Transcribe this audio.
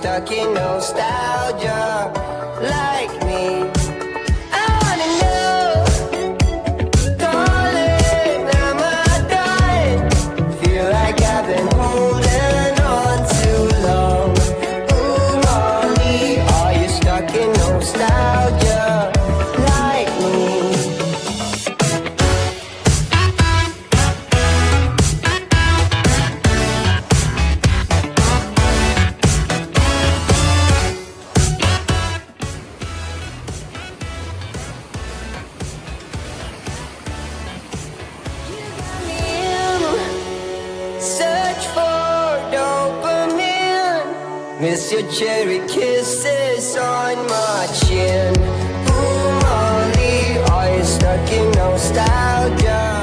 stuck in nostalgia like me? I wanna know, darling, am I done? Feel like I've been holding on too long. Ooh, Molly, are you stuck in nostalgia like me? Search for dopamine. Miss your cherry kisses on my chin. Ooh, Molly, are you stuck in nostalgia